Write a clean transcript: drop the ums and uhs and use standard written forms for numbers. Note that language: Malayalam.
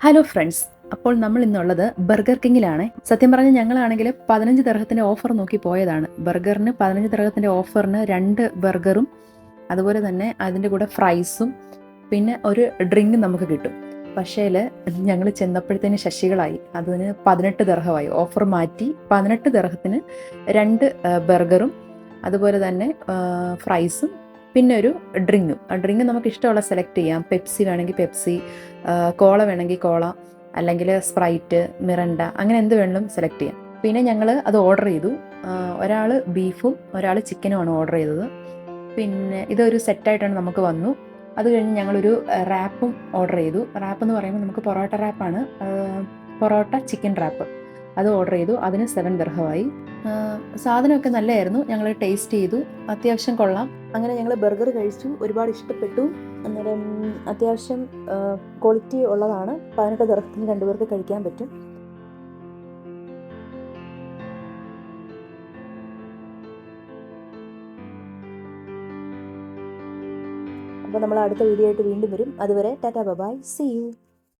ഹലോ ഫ്രണ്ട്സ്, അപ്പോൾ നമ്മൾ ഇന്നുള്ളത് ബർഗർ കിങ്ങിലാണ്. സത്യം പറഞ്ഞാൽ ഞങ്ങളാണെങ്കിൽ 15 ദിർഹത്തിൻ്റെ ഓഫർ നോക്കി പോയതാണ്. ബർഗറിന് 15 ദിർഹത്തിൻ്റെ ഓഫറിന് 2 ബർഗറും അതുപോലെ തന്നെ അതിൻ്റെ കൂടെ ഫ്രൈസും പിന്നെ ഒരു ഡ്രിങ്ക് നമുക്ക് കിട്ടും. പക്ഷേ ഞങ്ങൾ ചെന്നപ്പോഴത്തേന് ശശികളായി. അതിന് 18 ദിർഹമായി. ഓഫർ മാറ്റി 18 ദിർഹത്തിന് 2 ബർഗറും അതുപോലെ തന്നെ ഫ്രൈസും പിന്നെ ഒരു ഡ്രിങ്കും. ആ ഡ്രിങ്ക് നമുക്ക് ഇഷ്ടമുള്ള സെലക്ട് ചെയ്യാം. പെപ്സി വേണമെങ്കിൽ പെപ്സി, കോള വേണമെങ്കിൽ കോള, അല്ലെങ്കിൽ സ്പ്രൈറ്റ്, മിറണ്ട, അങ്ങനെ എന്ത് വേണമെങ്കിലും സെലക്ട് ചെയ്യാം. പിന്നെ ഞങ്ങൾ അത് ഓർഡർ ചെയ്തു. ഒരാൾ ബീഫും ഒരാൾ ചിക്കനുമാണ് ഓർഡർ ചെയ്തത്. പിന്നെ ഇതൊരു സെറ്റായിട്ടാണ് നമുക്ക് വന്നു. അത് കഴിഞ്ഞ് ഞങ്ങളൊരു റാപ്പും ഓർഡർ ചെയ്തു. റാപ്പ് എന്ന് പറയുമ്പോൾ നമുക്ക് പൊറോട്ട റാപ്പാണ്, പൊറോട്ട ചിക്കൻ റാപ്പ്. അത് ഓർഡർ ചെയ്തു. അതിന് 7 ദിർഹമായി. സാധനമൊക്കെ നല്ലതായിരുന്നു. ഞങ്ങൾ ടേസ്റ്റ് ചെയ്തു, അത്യാവശ്യം കൊള്ളാം. അങ്ങനെ ഞങ്ങൾ ബർഗർ കഴിച്ചു, ഒരുപാട് ഇഷ്ടപ്പെട്ടു. അന്നേരം അത്യാവശ്യം ക്വാളിറ്റി ഉള്ളതാണ്. 18 ദിർഹത്തിന് 2 പേർക്ക് കഴിക്കാൻ പറ്റും. അപ്പോൾ നമ്മൾ അടുത്ത വീഡിയോ ആയിട്ട് വീണ്ടും വരും. അതുവരെ ടാറ്റാ ബൈ, സീ യു.